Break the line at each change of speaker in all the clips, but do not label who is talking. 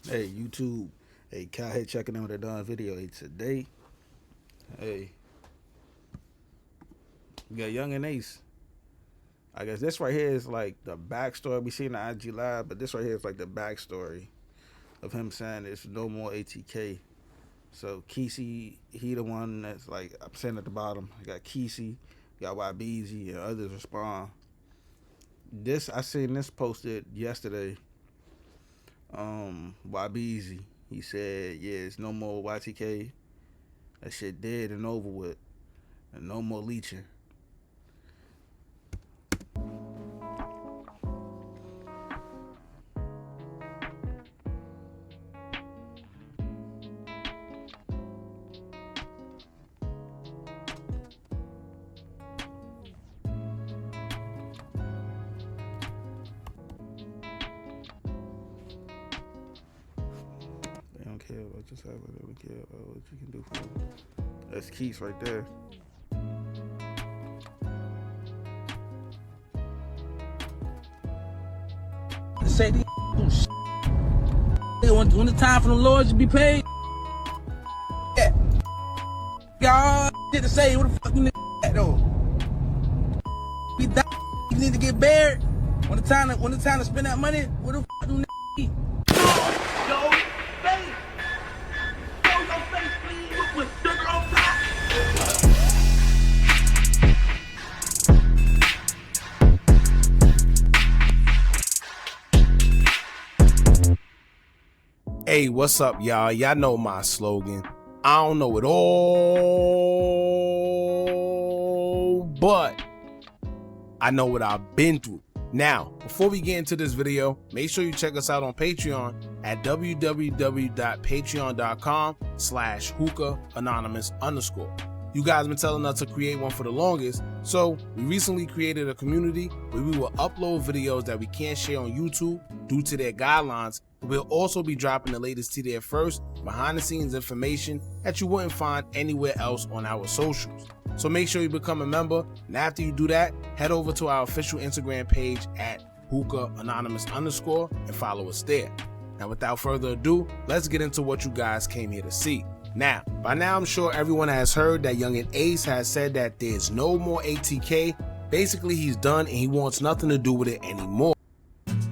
Hey, YouTube. Hey, Cal here checking out the done video. Hey, today, hey, we got Young and Ace. I guess this right here is like the backstory. We seen the IG live, but this right here is like the backstory of him saying it's no more ATK. So Quise, he the one that's like I'm saying at the bottom. I got Quise, got YBeezzy, and others respond. This I seen this posted yesterday. YBeezzy. He said, yeah, it's no more YTK. That shit dead and over with. And no more leeching. They don't care about your side, but they don't care about what you can do for them. That's Quise right there.
Say these when the time for the Lord to be paid. Yeah. Y'all shit to say, what the fuck you niggas at though? We die, you need to get buried. When the time to spend that money, what the fuck do niggas eat?
Yo, face! Show your face, please, with sugar on top!
Hey, what's up, y'all? Y'all know my slogan. I don't know it all, but I know what I've been through. Now, before we get into this video, make sure you check us out on Patreon at www.patreon.com/hookah_anonymous. You guys been telling us to create one for the longest, so we recently created a community where we will upload videos that we can't share on YouTube due to their guidelines. We'll also be dropping the latest to there first, behind the scenes information that you wouldn't find anywhere else on our socials. So make sure you become a member, and after you do that, head over to our official Instagram page at hookah_anonymous and follow us there. Now without further ado, let's get into what you guys came here to see. Now, by now I'm sure everyone has heard that Yungeen Ace has said that there's no more ATK. Basically he's done and he wants nothing to do with it anymore.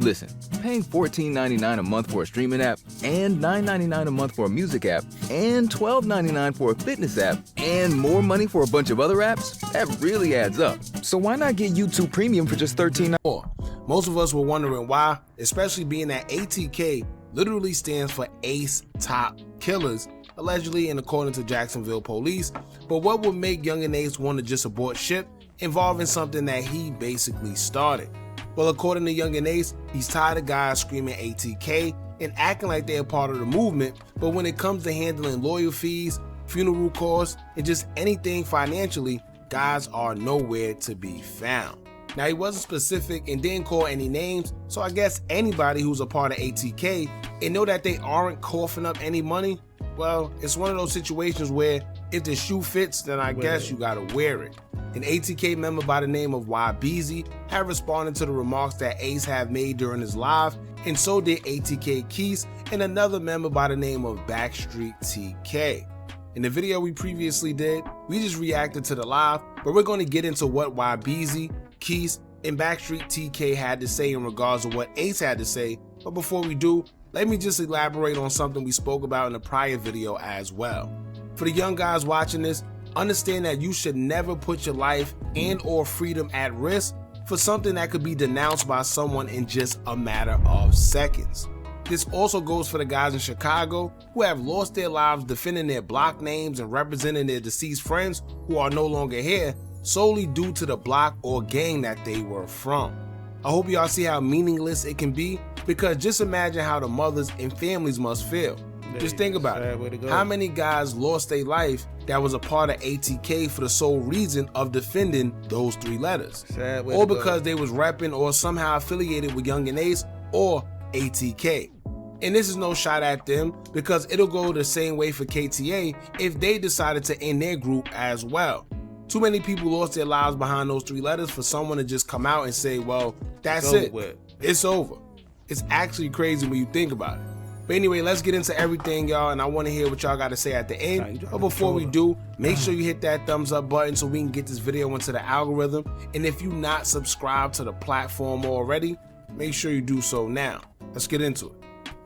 Listen, paying $14.99 a month for a streaming app, and $9.99 a month for a music app, and $12.99 for a fitness app, and more money for a bunch of other apps, that really adds up. So why not get YouTube Premium for just $13.99?
Most of us were wondering why, especially being that ATK literally stands for Ace Top Killers, allegedly and according to Jacksonville police. But what would make Yungeen Ace want to just abort ship involving something that he basically started? Well, according to Yungeen Ace, he's tired of guys screaming ATK and acting like they're part of the movement, but when it comes to handling lawyer fees, funeral costs, and just anything financially, guys are nowhere to be found. Now, he wasn't specific and didn't call any names, so I guess anybody who's a part of ATK and know that they aren't coughing up any money, well, it's one of those situations where if the shoe fits, then I guess you gotta wear it. An ATK member by the name of YBeezzy had responded to the remarks that Ace had made during his live, and so did ATK Quise and another member by the name of Backstreet TK. In the video we previously did, we just reacted to the live, but we're going to get into what YBeezzy, Quise, and Backstreet TK had to say in regards to what Ace had to say. But before we do, let me just elaborate on something we spoke about in the prior video as well. For the young guys watching this, understand that you should never put your life and or freedom at risk for something that could be denounced by someone in just a matter of seconds. This also goes for the guys in Chicago who have lost their lives defending their block names and representing their deceased friends who are no longer here solely due to the block or gang that they were from. I hope y'all see how meaningless it can be, because just imagine how the mothers and families must feel. Just think about it. How many guys lost their life that was a part of ATK for the sole reason of defending those three letters? Or because they was repping or somehow affiliated with Yungeen Ace or ATK. And this is no shot at them, because it'll go the same way for KTA if they decided to end their group as well. Too many people lost their lives behind those three letters for someone to just come out and say, well, that's it. It's over. It's actually crazy when you think about it. But anyway, let's get into everything, y'all, and I want to hear what y'all got to say at the end. But before we do, make sure you hit that thumbs up button so we can get this video into the algorithm. And if you're not subscribed to the platform already, make sure you do so now. Let's get into it.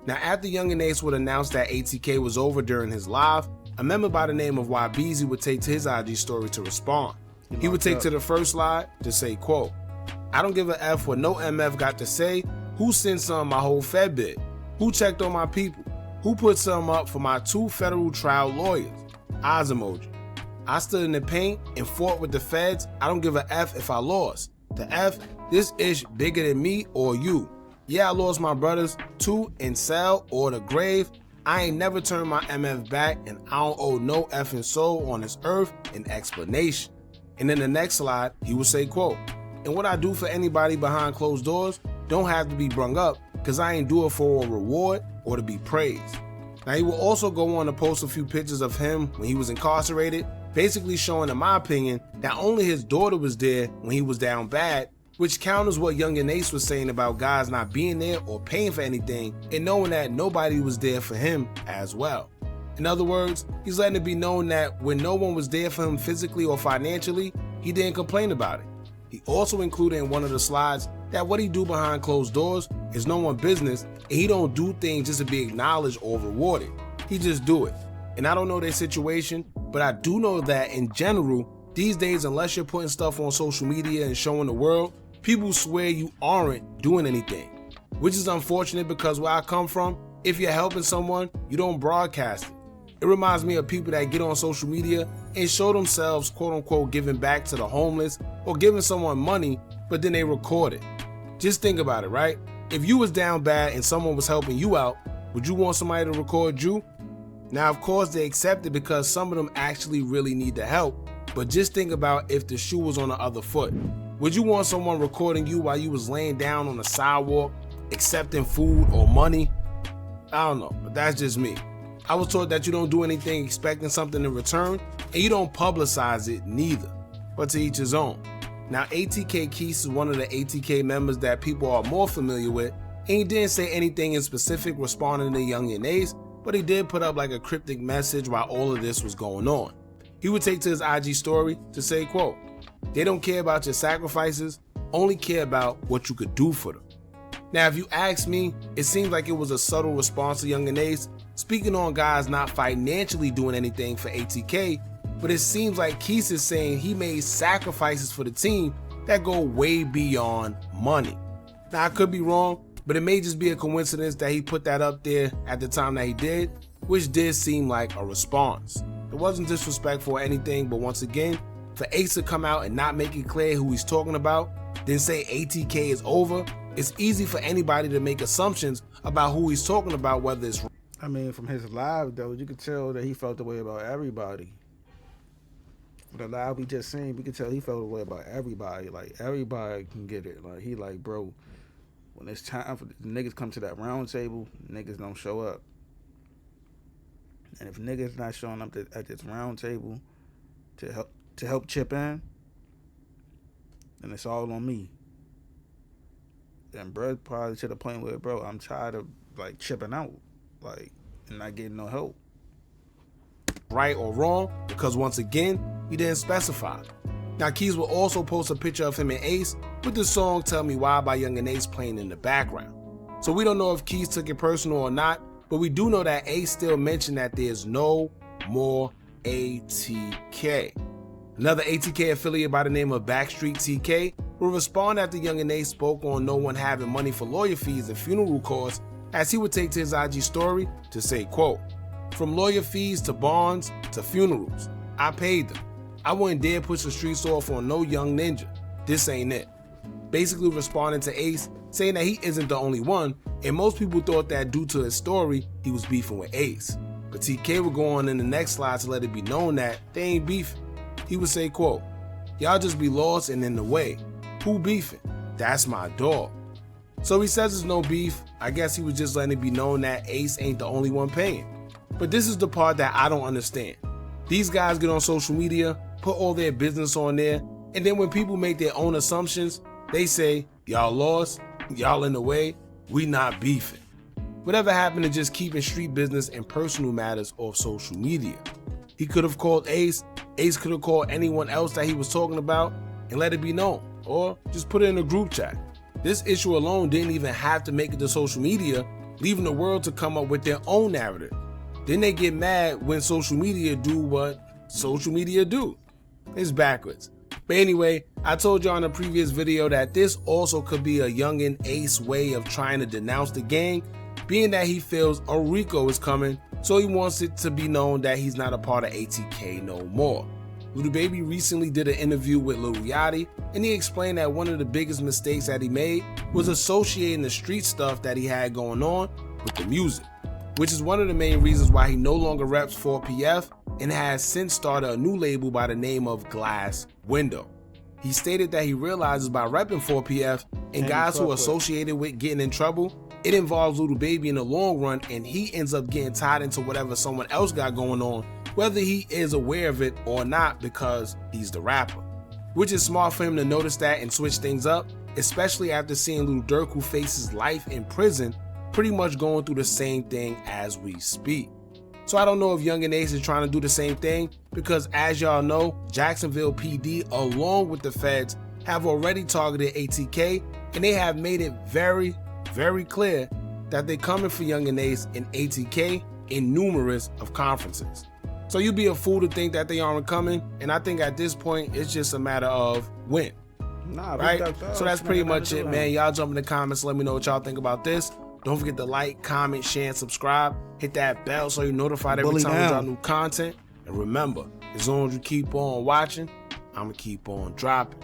Now, after Yungeen Ace would announce that ATK was over during his live, a member by the name of YBeezzy would take to his IG story to respond. He would take to the first slide to say, quote, "I don't give a F what no MF got to say. Who sent some my whole Fed bid? Who checked on my people? Who put some up for my 2 federal trial lawyers? Eyes emoji. I stood in the paint and fought with the feds. I don't give a F if I lost. The F, this ish bigger than me or you. Yeah, I lost my brothers too in cell or the grave. I ain't never turned my MF back and I don't owe no effing soul on this earth an explanation." And then the next slide, he would say, quote, "And what I do for anybody behind closed doors don't have to be brung up, cause I ain't do it for a reward or to be praised." Now he will also go on to post a few pictures of him when he was incarcerated, basically showing, in my opinion, that only his daughter was there when he was down bad, which counters what Yungeen Ace was saying about guys not being there or paying for anything and knowing that nobody was there for him as well. In other words, he's letting it be known that when no one was there for him physically or financially, he didn't complain about it. He also included in one of the slides that what he do behind closed doors is no one's business, and he don't do things just to be acknowledged or rewarded. He just do it. And I don't know their situation, but I do know that in general, these days, unless you're putting stuff on social media and showing the world, people swear you aren't doing anything, which is unfortunate because where I come from, if you're helping someone, you don't broadcast it. It reminds me of people that get on social media and show themselves quote unquote giving back to the homeless or giving someone money, but then they record it. Just think about it, right? If you was down bad and someone was helping you out, would you want somebody to record you? Now, of course, they accept it because some of them actually really need the help, but just think about if the shoe was on the other foot. Would you want someone recording you while you was laying down on the sidewalk, accepting food or money? I don't know, but that's just me. I was taught that you don't do anything expecting something in return, and you don't publicize it neither, but to each his own. Now, ATK Quise is one of the ATK members that people are more familiar with, and he didn't say anything in specific responding to Yungeen Ace, but he did put up like a cryptic message while all of this was going on. He would take to his IG story to say, quote, "They don't care about your sacrifices, only care about what you could do for them." Now, if you ask me, it seems like it was a subtle response to Yungeen Ace, speaking on guys not financially doing anything for ATK, but it seems like Quise is saying he made sacrifices for the team that go way beyond money. Now, I could be wrong, but it may just be a coincidence that he put that up there at the time that he did, which did seem like a response. It wasn't disrespectful or anything, but once again, for Ace to come out and not make it clear who he's talking about, then say ATK is over, it's easy for anybody to make assumptions about who he's talking about, whether it's...
I mean, from his live, though, you could tell that he felt the way about everybody. From the live we just seen, we could tell he felt the way about everybody. Like, everybody can get it. Like, he like, bro, when it's time for the niggas come to that round table, niggas don't show up. And if niggas not showing up at this round table to help chip in, then it's all on me. And bro probably to the point where, bro, I'm tired of like chipping out, like, and not getting no help.
Right or wrong, because once again, he didn't specify. Now, Quise will also post a picture of him and Ace with the song Tell Me Why by Yungeen Ace playing in the background. So we don't know if Quise took it personal or not, but we do know that Ace still mentioned that there's no more ATK. Another ATK affiliate by the name of Backstreet TK will respond after Yungeen Ace spoke on no one having money for lawyer fees and funeral costs, as he would take to his IG story to say, quote, "From lawyer fees to bonds to funerals, I paid them. I wouldn't dare push the streets off on no young ninja. This ain't it." Basically responding to Ace, saying that he isn't the only one, and most people thought that due to his story, he was beefing with Ace. But TK would go on in the next slide to let it be known that they ain't beefing. He would say, quote, "Y'all just be lost and in the way. Who beefing? That's my dog." So he says there's no beef. I guess he was just letting it be known that Ace ain't the only one paying. But this is the part that I don't understand. These guys get on social media, put all their business on there, and then when people make their own assumptions, they say, y'all lost, y'all in the way, we not beefing. whatever happened to just keeping street business and personal matters off social media? He could have called Ace, Ace could have called anyone else that he was talking about and let it be known, or just put it in a group chat. This issue alone didn't even have to make it to social media, leaving the world to come up with their own narrative. Then they get mad when social media do what social media do. It's backwards. But anyway, I told y'all in a previous video that this also could be a Yungeen Ace way of trying to denounce the gang, being that he feels a Rico is coming, so he wants it to be known that he's not a part of ATK no more. Lil Baby recently did an interview with Lil Yachty, and he explained that one of the biggest mistakes that he made was associating the street stuff that he had going on with the music, which is one of the main reasons why he no longer reps 4PF and has since started a new label by the name of Glass Window. He stated that he realizes by repping 4PF and guys who are associated with getting in trouble, it involves Lil Baby in the long run, and he ends up getting tied into whatever someone else got going on, whether he is aware of it or not, because he's the rapper. Which is smart for him to notice that and switch things up, especially after seeing Lil Durk, who faces life in prison, pretty much going through the same thing as we speak. So I don't know if Yungeen Ace is trying to do the same thing, because as y'all know, Jacksonville PD along with the feds have already targeted ATK, and they have made it very, very clear that they're coming for Yungeen Ace and ATK in numerous of conferences. So you'd be a fool to think that they aren't coming, and I think at this point it's just a matter of when. Right? So that's pretty much it, man. Y'all jump in the comments, let me know what y'all think about this. Don't forget to like, comment, share, and subscribe. Hit that bell so you're notified every time we drop new content. And remember, as long as you keep on watching, I'm gonna keep on dropping.